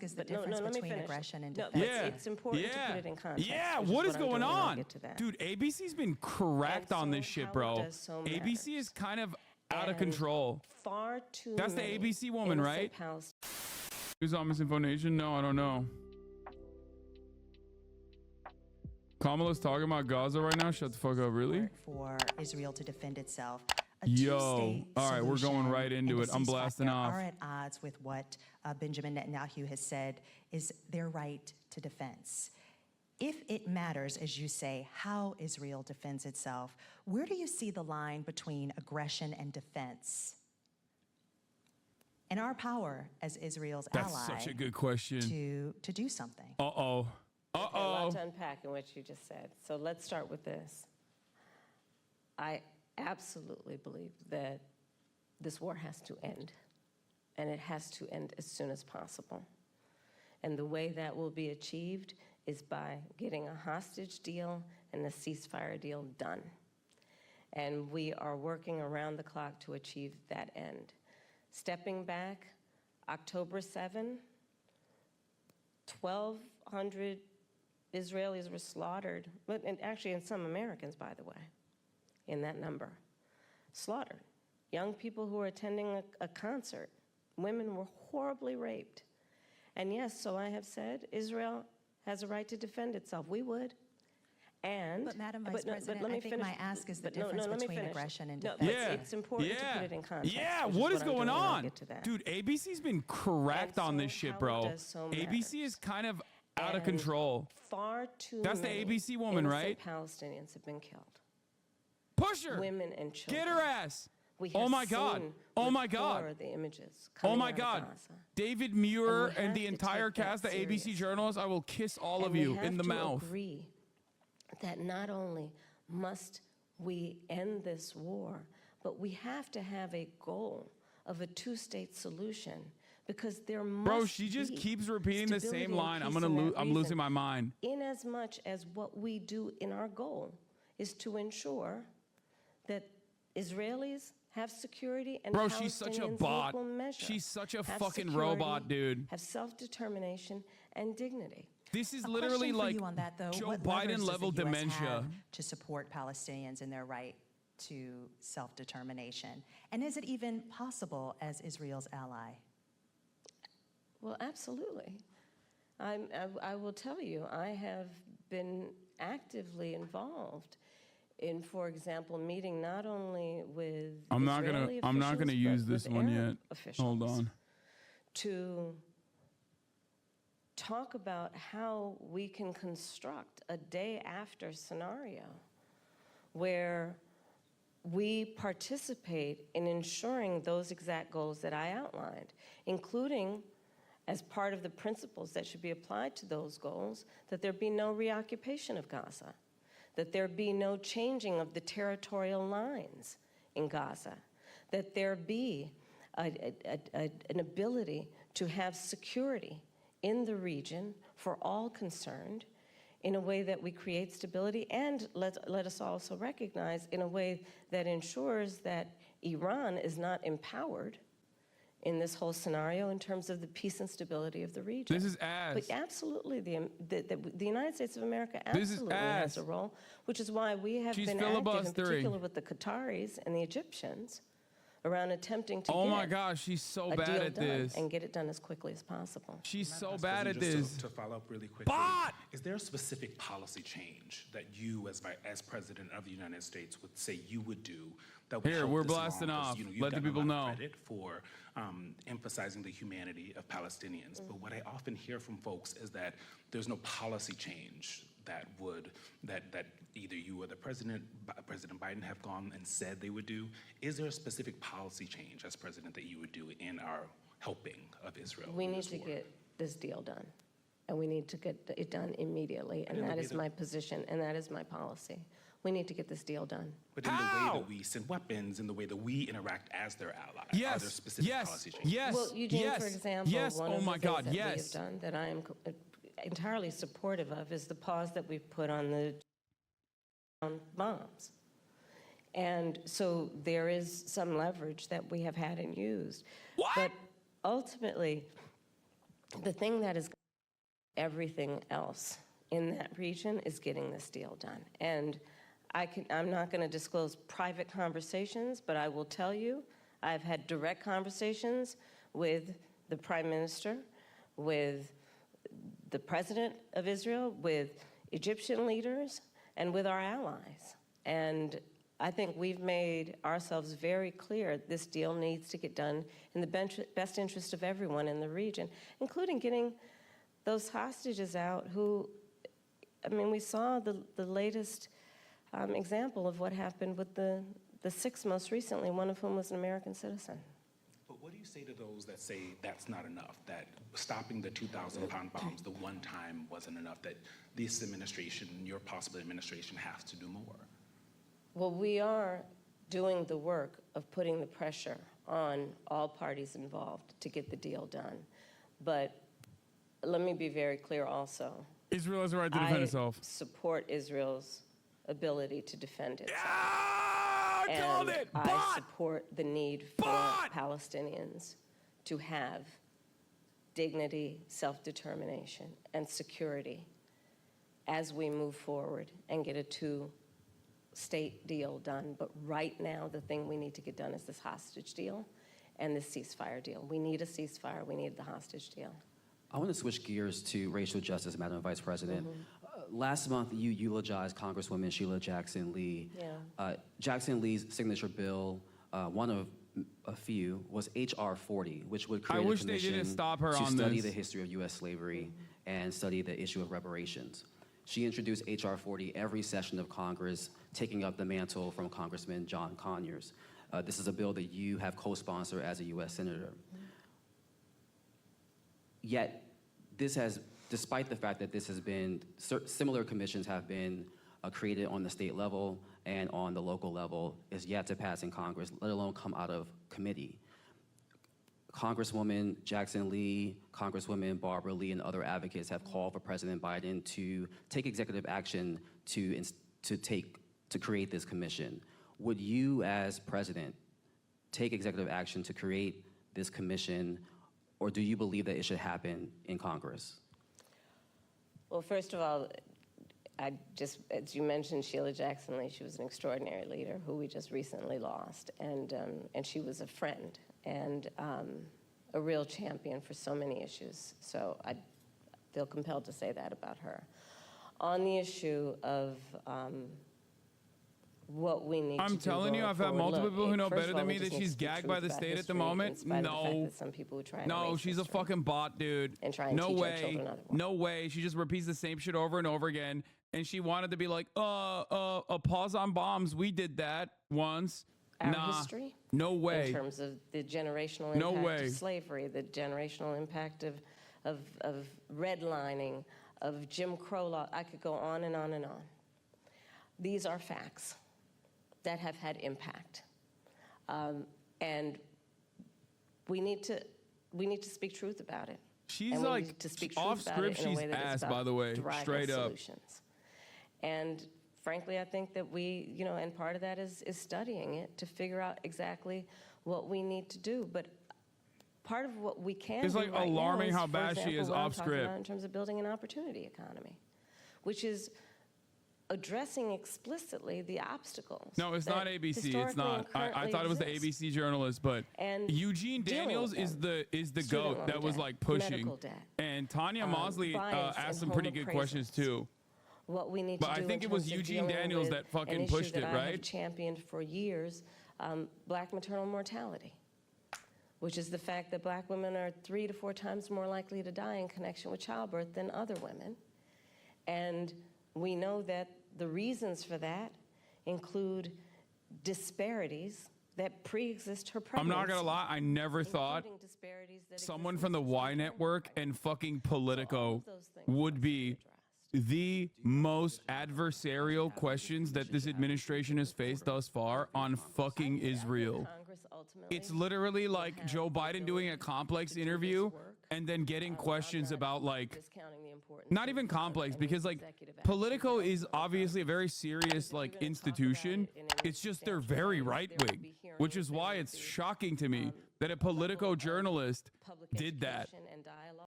ask is the difference between aggression and defense. Yeah, it's important to put it in context. Yeah, what is going on? Dude, ABC's been correct on this shit, bro. ABC is kind of out of control. Far too That's the ABC woman, right? Who's on Misinfo Nation? No, I don't know. Kamala's talking about Gaza right now? Shut the fuck up, really? For Israel to defend itself. Yo, all right, we're going right into it. I'm blasting off. Are at odds with what Benjamin Netanyahu has said is their right to defense. If it matters, as you say, how Israel defends itself, where do you see the line between aggression and defense? And our power as Israel's ally. That's such a good question. To do something. A lot to unpack in what you just said. So let's start with this. I absolutely believe that this war has to end, and it has to end as soon as possible. And the way that will be achieved is by getting a hostage deal and a ceasefire deal done. And we are working around the clock to achieve that end. Stepping back, October 7, 1,200 Israelis were slaughtered, and actually and some Americans, by the way, in that number, slaughtered. Young people who were attending a concert, women were horribly raped. And yes, so I have said, Israel has a right to defend itself. We would. And, but Madam Vice President, let me I think finish. my ask is the difference between aggression and defense. It's important to put it in context. Yeah, what is going on? Dude, ABC's been correct on this shit, bro. ABC is kind of out of control. Far too That's the ABC woman, right? Palestinians have been killed. Push her. Women and children. Get her ass. Oh my God. Oh my God. The images oh my God. David Muir and the entire cast, the ABC journalists, I will kiss all of you in the mouth. Agree that not only must we end this war, but we have to have a goal of a two-state solution, because there must Bro, she just keeps repeating the same line. I'm losing my mind. In as much as what we do in our goal is to ensure that Israelis have security and Bro, she's such a bot. She's such a fucking robot, dude. Have self-determination and dignity. This is literally like on that, though. Joe Biden level dementia. To support Palestinians in their right to self-determination. And is it even possible as Israel's ally? Well, absolutely. I will tell you, I have been actively involved in, for example, meeting not only with I'm not gonna use this one yet. Hold on. To talk about how we can construct a day after scenario where we participate in ensuring those exact goals that I outlined, including as part of the principles that should be applied to those goals, that there be no reoccupation of Gaza, that there be no changing of the territorial lines in Gaza, that there be an ability to have security in the region for all concerned in a way that we create stability, and let us also recognize in a way that ensures that Iran is not empowered in this whole scenario in terms of the peace and stability of the region. This is ass. But absolutely, the United States of America absolutely has a role, which is why we have been active, in particular with the Qataris and the Egyptians, around attempting to my gosh, she's so bad at this. And get it done as quickly as possible. She's so bad at this. To follow up really quickly, is there a specific policy change that you, as President of the United States, would say you would do that would help we're this blasting along? off. Let the people know. Credit for emphasizing the humanity of Palestinians. But what I often hear from folks is that there's no policy change that either you or the President Biden have gone and said they would do. Is there a specific policy change as president that you would do in our helping of Israel? We need to get this deal done, and we need to get it done immediately, and that is my position, and that is my policy. We need to get this deal done. But in the way that we send weapons, in the way that we interact as their ally, are there specific policy changes? Well, Eugene, for example, one of the things that we have done that I am entirely supportive of is the pause that we've put on the bombs. And so there is some leverage that we have had and used. But ultimately, the thing that is everything else in that region is getting this deal done. And I'm not going to disclose private conversations, but I will tell you, I've had direct conversations with the Prime Minister, with the President of Israel, with Egyptian leaders, and with our allies. And I think we've made ourselves very clear this deal needs to get done in the best interest of everyone in the region, including getting those hostages out who, I mean, we saw the latest example of what happened with the 6 most recently, one of whom was an American citizen. But what do you say to those that say that's not enough, that stopping the 2,000-pound bombs the one time wasn't enough, that this administration, your possible administration, has to do more? Well, we are doing the work of putting the pressure on all parties involved to get the deal done. But let me be very clear also. Israel has a right to defend itself. I support Israel's ability to defend itself. Yeah, called it. I support the need for Palestinians to have dignity, self-determination, and security as we move forward and get a two-state deal done. But right now, the thing we need to get done is this hostage deal and this ceasefire deal. We need a ceasefire. We need the hostage deal. I want to switch gears to racial justice, Madam Vice President. Last month, you eulogized Congresswoman Sheila Jackson Lee. Yeah. Jackson Lee's signature bill, one of a few, was H.R. 40, which would create a commission to study the history of U.S. slavery and study the issue of reparations. She introduced H.R. 40 every session of Congress, taking up the mantle from Congressman John Conyers. This is a bill that you have co-sponsored as a U.S. Senator. Yet, this has, despite the fact that this has been, similar commissions have been created on the state level and on the local level, is yet to pass in Congress, let alone come out of committee. Congresswoman Jackson Lee, Congresswoman Barbara Lee, and other advocates have called for President Biden to take executive action to create this commission. Would you, as president, take executive action to create this commission, or do you believe that it should happen in Congress? Well, first of all, as you mentioned, Sheila Jackson Lee, she was an extraordinary leader who we just recently lost, and she was a friend and a real champion for so many issues. So I feel compelled to say that about her. On the issue of what we need to do. I'm telling you, I've had multiple people who know better than me that she's gagged by the state at the moment. No, she's a fucking bot, dude. No way, no way. She just repeats the same shit over and over again. And she wanted to be like, a pause on bombs. We did that once. Our history? No way. In terms of the generational impact of slavery, the generational impact of redlining, of Jim Crow law. I could go on and on and on. These are facts that have had impact. And we need to speak truth about it. She's like, off script, she's ass, by the way, straight up. Solutions. And frankly, I think that we, and part of that is studying it to figure out exactly what we need to do. But part of what we can do right alarming now how bad she is off script in terms of building an opportunity economy, which is addressing explicitly the obstacles. No, it's not ABC. It's not. I thought it was the ABC journalist, but Eugene Daniels is the goat that was like pushing. And Tanya Mosley asked some pretty good questions too. What we need to do, I think it was Eugene Daniels that fucking pushed it, right? I have championed for years, Black maternal mortality, which is the fact that Black women are 3 to 4 times more likely to die in connection with childbirth than other women. And we know that the reasons for that include disparities that pre-exist her pregnancy. I'm not gonna lie, I never thought someone from the Y Network and fucking Politico would be the most adversarial questions that this administration has faced thus far on fucking Israel. It's literally like Joe Biden doing a complex interview and then getting questions about like, not even complex, because like Politico is obviously a very serious like institution. It's just they're very right wing, which is why it's shocking to me that a Politico journalist did that.